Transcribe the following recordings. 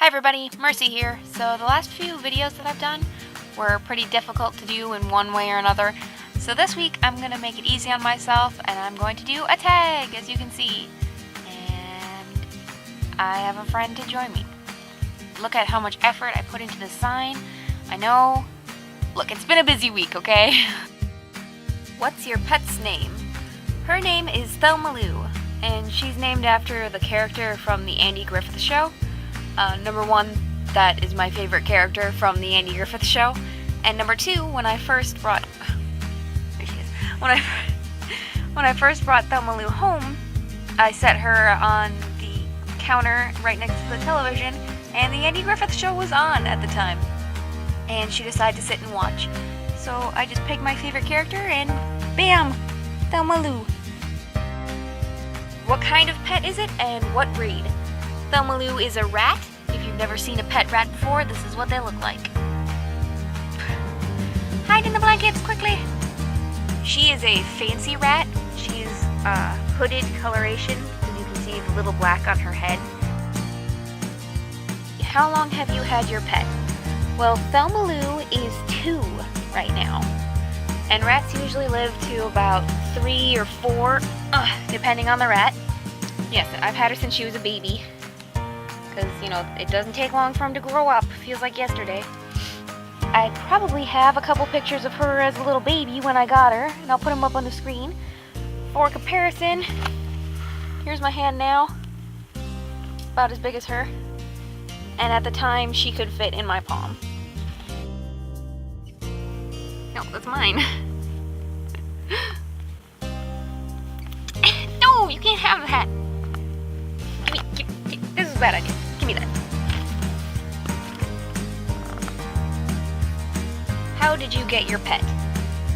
everybody, Mercy here. So the last few videos that I've done were pretty difficult to do in one way or another. So this week I'm going to make it easy on myself and I'm going to do a tag, as you can see. And I have a friend to join me. Look at how much effort I put into this sign. I know. Look, it's been a busy week, okay? What's your pet's name? Her name is Thelma Lou, and she's named after the character from the Andy Griffith Show. Number one, that is my favorite character from the Andy Griffith Show. And number two, when I first brought when I first brought Thelma Lou home, I set her on the counter right next to the television, and the Andy Griffith Show was on at the time. And she decided to sit and watch. So I just picked my favorite character and bam! Thelma Lou. What kind of pet is it and what breed? Thelma Lou is a rat. If you've never seen a pet rat before, this is what they look like. Hide in the blankets, quickly! She is a fancy rat. She's hooded coloration, as you can see the little black on her head. How long have you had your pet? Well, Thelma Lou is 2 right now. And rats usually live to about 3 or 4, depending on the rat. Yes, I've had her since she was a baby. Because, you know, it doesn't take long for them to grow up. Feels like yesterday. I probably have a couple pictures of her as a little baby when I got her, and I'll put them up on the screen. For comparison, here's my hand now. About as big as her. And at the time, she could fit in my palm. No, that's mine. No, you can't have that. This is a bad idea. Give me that. How did you get your pet?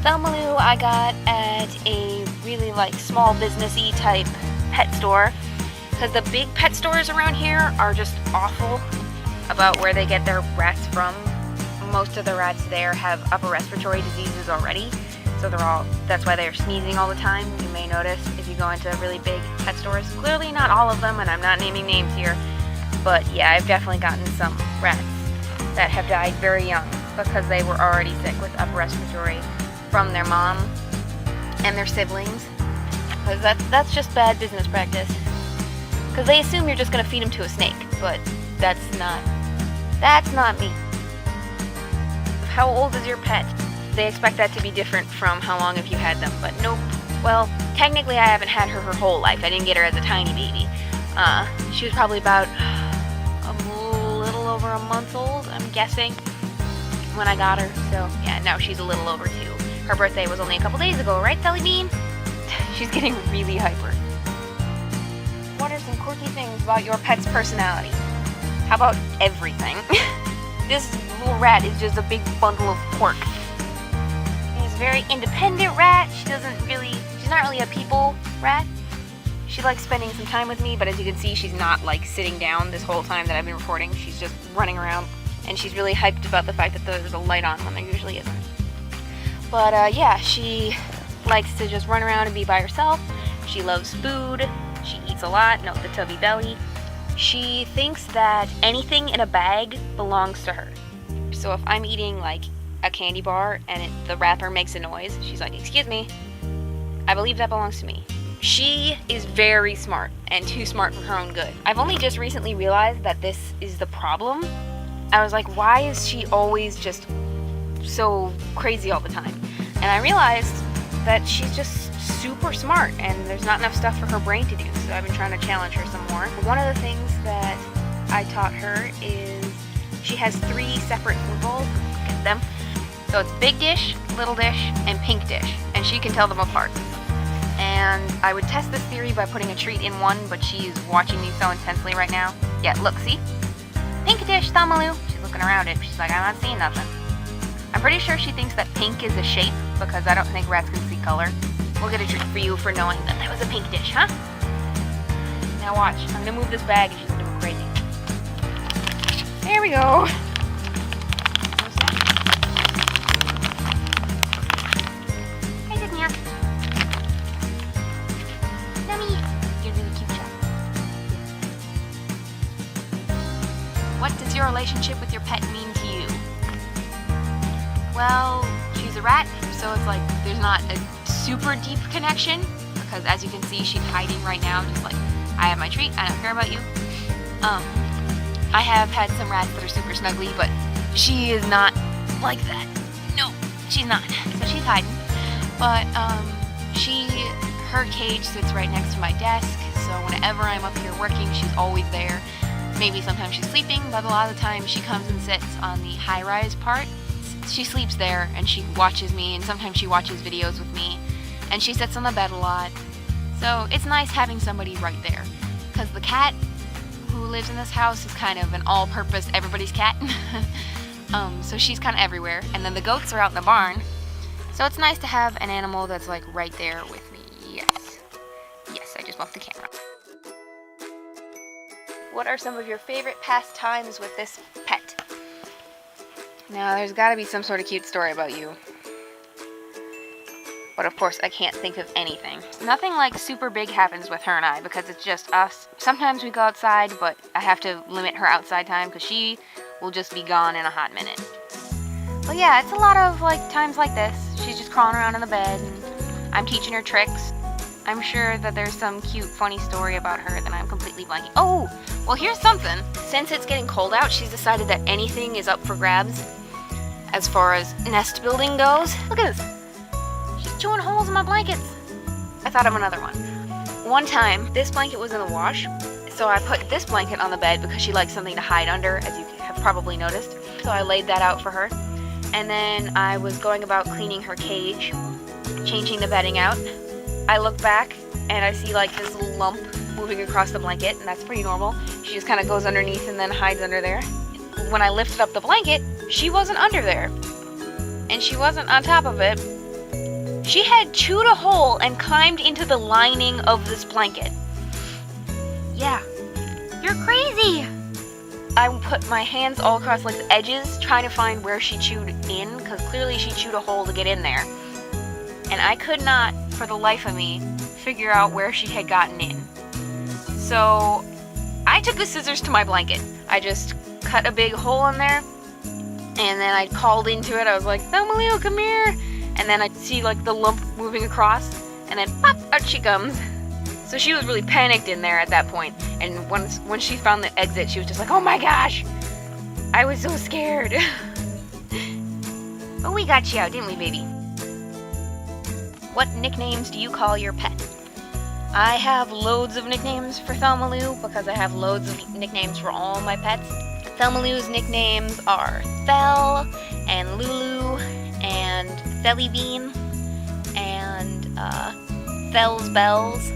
Thelma Lou I got at a really small business-y type pet store. Because the big pet stores around here are just awful about where they get their rats from. Most of the rats there have upper respiratory diseases already, so that's why they're sneezing all the time. You may notice if you go into really big pet stores. Clearly not all of them, and I'm not naming names here, but yeah, I've definitely gotten some rats that have died very young because they were already sick with upper respiratory from their mom and their siblings, because that's just bad business practice. Because they assume you're just going to feed them to a snake, but that's not me. How old is your pet? They expect that to be different from how long have you had them, but nope. Well, technically I haven't had her whole life. I didn't get her as a tiny baby. She was probably about a little over a month old, I'm guessing, when I got her. So yeah, now she's a little over 2. Her birthday was only a couple days ago, right, Sally Bean? She's getting really hyper. What are some quirky things about your pet's personality? How about everything? This little rat is just a big bundle of quirk. She's a very independent rat. She's not really a people rat. She likes spending some time with me, but as you can see, she's not sitting down this whole time that I've been recording. She's just running around, and she's really hyped about the fact that there's a light on when there usually isn't. But yeah, she likes to just run around and be by herself. She loves food. She eats a lot. Note the tubby belly. She thinks that anything in a bag belongs to her. So if I'm eating a candy bar and the wrapper makes a noise, she's like, "Excuse me, I believe that belongs to me." She is very smart and too smart for her own good. I've only just recently realized that this is the problem. I was like, why is she always just so crazy all the time? And I realized that she's just super smart and there's not enough stuff for her brain to do, so I've been trying to challenge her some more. One of the things that I taught her is she has 3 separate food bowls. Look at them. So it's big dish, little dish, and pink dish, and she can tell them apart. And I would test this theory by putting a treat in one, but she's watching me so intensely right now. Yeah, look, see? Pink dish, Thelma Lou. She's looking around it. She's like, I'm not seeing nothing. I'm pretty sure she thinks that pink is a shape, because I don't think rats can see color. We'll get a treat for you for knowing that was a pink dish, huh? Now watch. I'm gonna move this bag and she's gonna go crazy. There we go. Hi, Disney. Yummy. You're really cute, child. What does your relationship with your pet mean to you? Well, she's a rat, so it's like there's not a super deep connection, because as you can see, she's hiding right now, just like, I have my treat, I don't care about you. I have had some rats that are super snuggly, but she is not like that. No, she's not. So she's hiding. But her cage sits right next to my desk, so whenever I'm up here working, she's always there. Maybe sometimes she's sleeping, but a lot of the time she comes and sits on the high-rise part. She sleeps there, and she watches me, and sometimes she watches videos with me, and she sits on the bed a lot. So it's nice having somebody right there, because the cat who lives in this house is kind of an all-purpose everybody's cat. So she's kind of everywhere, and then the goats are out in the barn. So it's nice to have an animal that's like right there with me. Yes, I just bumped the camera. What are some of your favorite pastimes with this pet? Now, there's got to be some sort of cute story about you. But of course, I can't think of anything. Nothing like super big happens with her and I, because it's just us. Sometimes we go outside, but I have to limit her outside time because she will just be gone in a hot minute. But yeah, it's a lot of like times like this. She's just crawling around in the bed, and I'm teaching her tricks. I'm sure that there's some cute, funny story about her that I'm completely blanking. Oh, well, here's something. Since it's getting cold out, she's decided that anything is up for grabs as far as nest building goes. Look at this. She's chewing holes in my blankets. I thought of another one. One time, this blanket was in the wash, so I put this blanket on the bed because she likes something to hide under, as you have probably noticed. So I laid that out for her. And then I was going about cleaning her cage, changing the bedding out. I look back and I see like this little lump moving across the blanket, and that's pretty normal. She just kind of goes underneath and then hides under there. When I lifted up the blanket, she wasn't under there. And she wasn't on top of it. She had chewed a hole and climbed into the lining of this blanket. Yeah. You're crazy! I put my hands all across like the edges trying to find where she chewed in, because clearly she chewed a hole to get in there. And I could not, for the life of me, figure out where she had gotten in. So I took the scissors to my blanket. I just cut a big hole in there, and then I called into it. I was like, Thelma Lou, come here! And then I'd see like the lump moving across, and then pop, out she comes. So she was really panicked in there at that point, and when she found the exit, she was just like, oh my gosh! I was so scared. But we got you out, didn't we, baby? What nicknames do you call your pet? I have loads of nicknames for Thelma Lou, because I have loads of nicknames for all my pets. Thelma Lou's nicknames are Thel, and Lulu, and Thelly Bean, and Thel's Bells.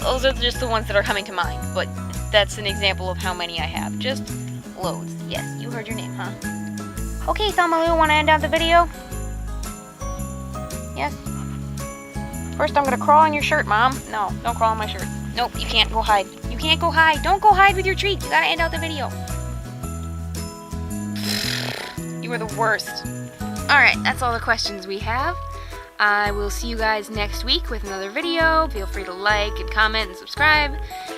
Those are just the ones that are coming to mind, but that's an example of how many I have. Just loads. Yes, you heard your name, huh? Okay, Thelma Lou, want to end out the video? Yes? First, I'm gonna crawl on your shirt, Mom. No, don't crawl on my shirt. Nope, you can't go hide. You can't go hide. Don't go hide with your treat. You gotta end out the video. You were the worst. Alright, that's all the questions we have. I will see you guys next week with another video. Feel free to like and comment and subscribe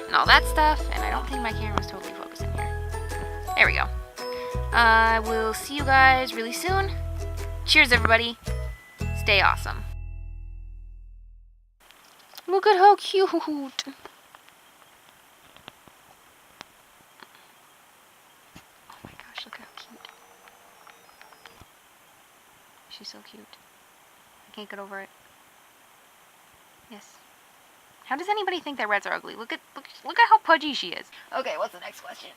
and all that stuff. And I don't think my camera's totally focusing here. There we go. I will see you guys really soon. Cheers, everybody. Stay awesome. Look at how cute. Oh my gosh, look at how cute. She's so cute. I can't get over it. Yes. How does anybody think that rats are ugly? Look at how pudgy she is. Okay, what's the next question?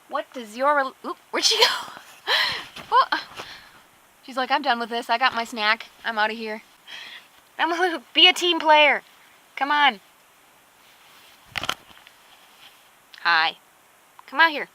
What does your... Oop, where'd she go? Oh. She's like, I'm done with this. I got my snack. I'm out of here. Be a team player. Come on. Hi. Come out here.